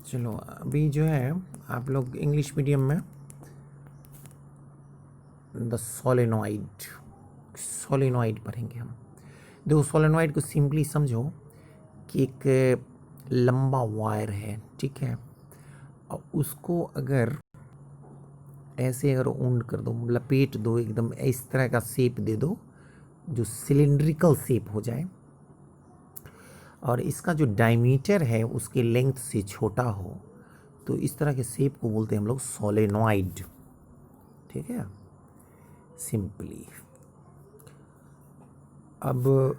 चलो अभी जो है आप लोग इंग्लिश मीडियम में द सोलेनॉइड पढ़ेंगे हम। देखो सोलेनॉइड को सिंपली समझो कि एक लंबा वायर है, ठीक है, और उसको अगर ऐसे अगर उंड कर दो, लपेट दो, एकदम इस तरह का शेप दे दो जो सिलिंड्रिकल शेप हो जाए, और इसका जो डायमीटर है उसके लेंथ से छोटा हो, तो इस तरह के शेप को बोलते हैं हम लोग सोलेनॉइड। ठीक है, सिंपली। अब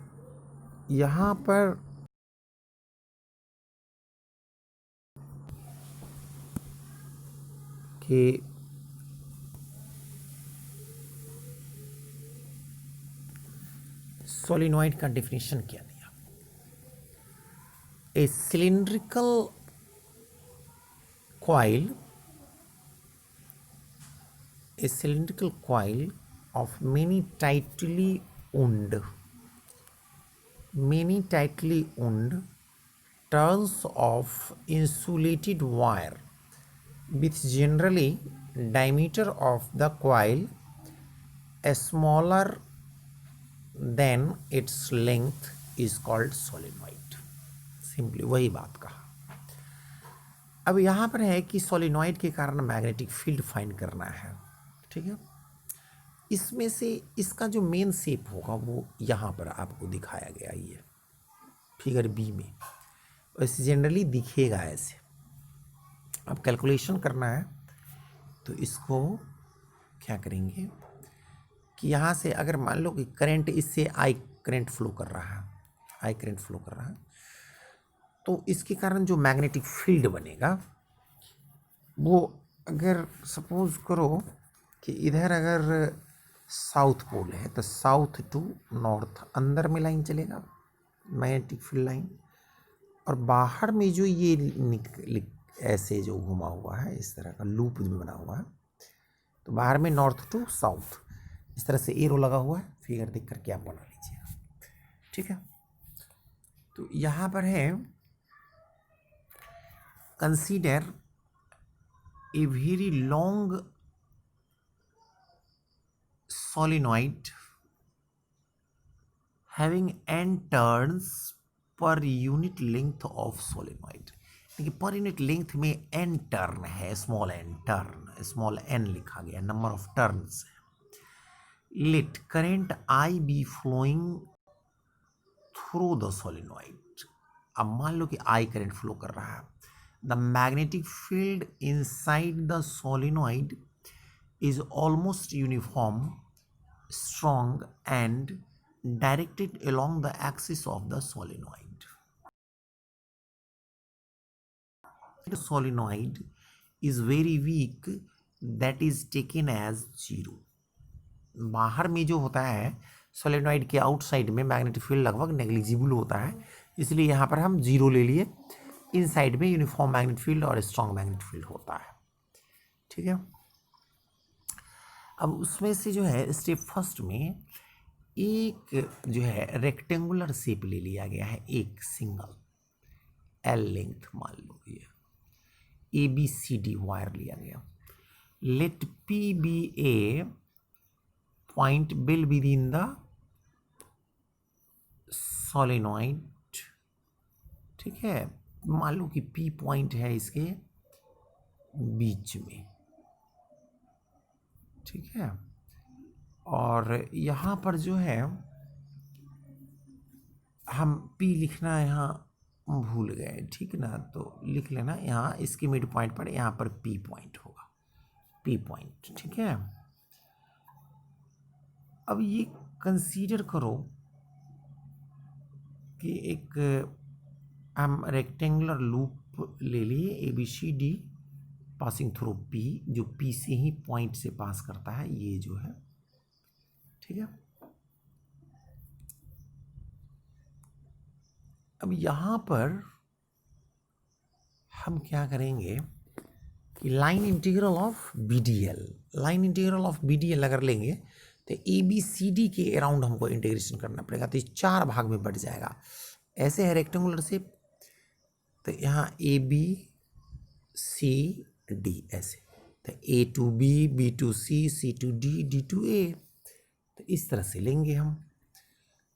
यहाँ पर कि सोलेनॉइड का डेफिनेशन क्या दिया? ए cylindrical coil of many tightly wound turns of insulated wire with generally diameter of the coil smaller than its length is called solenoid। Simply वही बात कहा। अब यहाँ पर है कि सोलेनॉइड के कारण मैग्नेटिक फील्ड फाइंड करना है, ठीक है। इसमें से इसका जो मेन शेप होगा वो यहाँ पर आपको दिखाया गया, ये फिगर बी में। वैसे जनरली दिखेगा ऐसे। अब कैलकुलेशन करना है तो इसको क्या करेंगे कि यहाँ से अगर मान लो कि करंट इससे आई करंट फ्लो कर रहा है, तो इसके कारण जो मैग्नेटिक फील्ड बनेगा वो, अगर सपोज करो कि इधर अगर साउथ पोल है तो साउथ टू नॉर्थ अंदर में लाइन चलेगा, मैग्नेटिक फील्ड लाइन, और बाहर में जो ये ऐसे जो घुमा हुआ है, इस तरह का लूप में बना हुआ है, तो बाहर में नॉर्थ टू साउथ इस तरह से एरो लगा हुआ है। फिगर देख करके आप बना लीजिएगा, ठीक है। तो यहाँ पर है consider a very long solenoid having n turns per unit length of solenoid। देखिए पर यूनिट लेंथ में n टर्न है, small n turn, small n लिखा गया, नंबर ऑफ टर्न्स है। Let current I be flowing through the solenoid. अब मान लो कि I करंट फ्लो कर रहा है। The magnetic field inside the solenoid is almost uniform, strong and directed along the axis of the solenoid। The solenoid is very weak, that is taken as zero। बाहर में जो होता है solenoid के outside में मैग्नेटिक फील्ड लगभग negligible होता है, इसलिए यहाँ पर हम जीरो ले लिए। इनसाइड में यूनिफॉर्म मैग्नेटिक फील्ड और स्ट्रॉन्ग मैग्नेटिक फील्ड होता है, ठीक है। अब उसमें से जो है स्टेप फर्स्ट में एक जो है रेक्टेंगुलर शेप ले लिया गया है, एक सिंगल एल लेंथ, मान लो ये ABCD वायर लिया गया। Let P be a point well within the solenoid, ठीक है। मान लो कि P पॉइंट है इसके बीच में, ठीक है। और यहाँ पर जो है हम P लिखना यहाँ भूल गए, ठीक ना, तो लिख लेना यहाँ इसके मिड पॉइंट पर, यहाँ पर P पॉइंट होगा, P पॉइंट, ठीक है। अब ये कंसीडर करो कि एक हम रेक्टेंगुलर लूप ले लिए ABCD पासिंग थ्रू P, जो P से ही पॉइंट से पास करता है, ये जो है, ठीक है। अब यहाँ पर हम क्या करेंगे कि लाइन इंटीग्रल ऑफ BDL अगर लेंगे तो ABCD के अराउंड हमको इंटीग्रेशन करना पड़ेगा, तो ये 4 भाग में बढ़ जाएगा। ऐसे है रेक्टेंगुलर शेप, तो यहाँ AB सी डी ऐसे, तो A to B, B to C, C to D, D to A, तो इस तरह से लेंगे हम।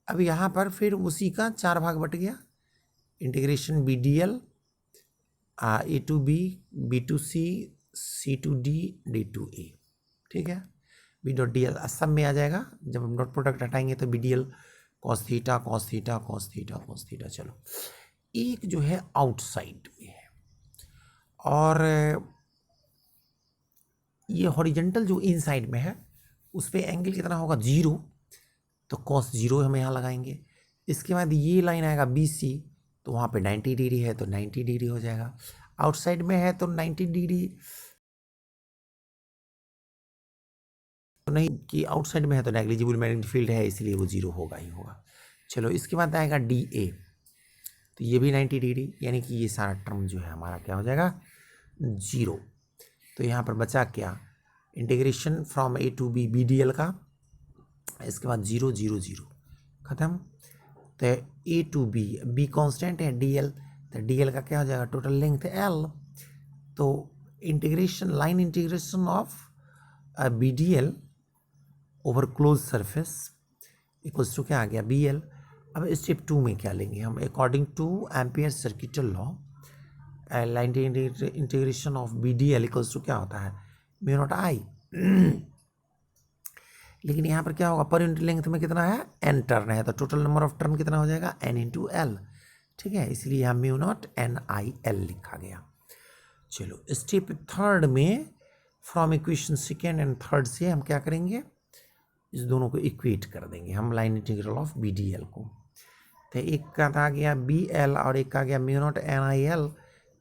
अब यहाँ पर फिर उसी का 4 भाग बट गया, integration B D L, A to B, B to C, C to D, D to A, ठीक है। बी डॉट डी एल सब में आ जाएगा, जब हम डॉट प्रोडक्ट हटाएंगे तो B D L cos theta, cos theta, cos theta, cos theta. चलो, एक जो है आउटसाइड में है और ये हॉरिजेंटल जो इनसाइड में है उस पर एंगल कितना होगा 0, तो कॉस 0 हम यहाँ लगाएंगे। इसके बाद ये लाइन आएगा बी सी, तो वहाँ पे 90 डिग्री है तो 90 डिग्री हो जाएगा। आउटसाइड में है तो 90 डिग्री तो नहीं, कि आउटसाइड में है तो नेग्लिजिबल मैग्नेटिक फील्ड है इसलिए वो 0 होगा ही होगा। चलो, इसके बाद आएगा डी ए, तो ये भी 90 डिग्री, यानी कि ये सारा टर्म जो है हमारा क्या हो जाएगा 0। तो यहाँ पर बचा क्या, integration from A to B, B D L का, इसके बाद 0 0 0 खत्म। तो A to B, B constant है, डी एल, तो डी एल का क्या हो जाएगा टोटल लेंथ एल। तो integration, line integration of B D L over close surface equals to क्या आ गया बी एल। अब स्टेप 2 में क्या लेंगे हम, according to Ampere circuital law, line integration of B D L equals to क्या होता है म्यू नॉट आई। लेकिन यहाँ पर क्या होगा, पर यूनिट लेंथ में कितना है n टर्न है, तो टोटल नंबर ऑफ टर्न कितना हो जाएगा n इंटू एल, ठीक है, इसलिए यहाँ mu naught N I L लिखा गया। चलो, स्टेप 3 में from equation second and third से हम क्या करेंगे, इस दोनों को इक्वेट कर देंगे हम, line integral of B D L को। तो एक का आ गया बी एल और एक का आ गया mu naught N I L,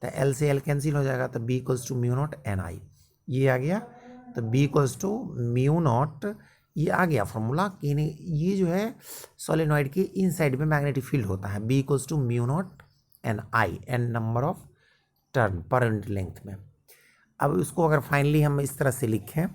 तो एल से एल कैंसिल हो जाएगा, तो B equals to mu naught N I, ये आ गया। तो B equals to mu naught, ये आ गया फॉर्मूला कि ये जो है सोलेनॉइड के इन साइड में मैग्नेटिक फील्ड होता है, B equals to mu naught N I, N number of turn पर यूनिट लेंथ में। अब उसको अगर फाइनली हम इस तरह से लिखें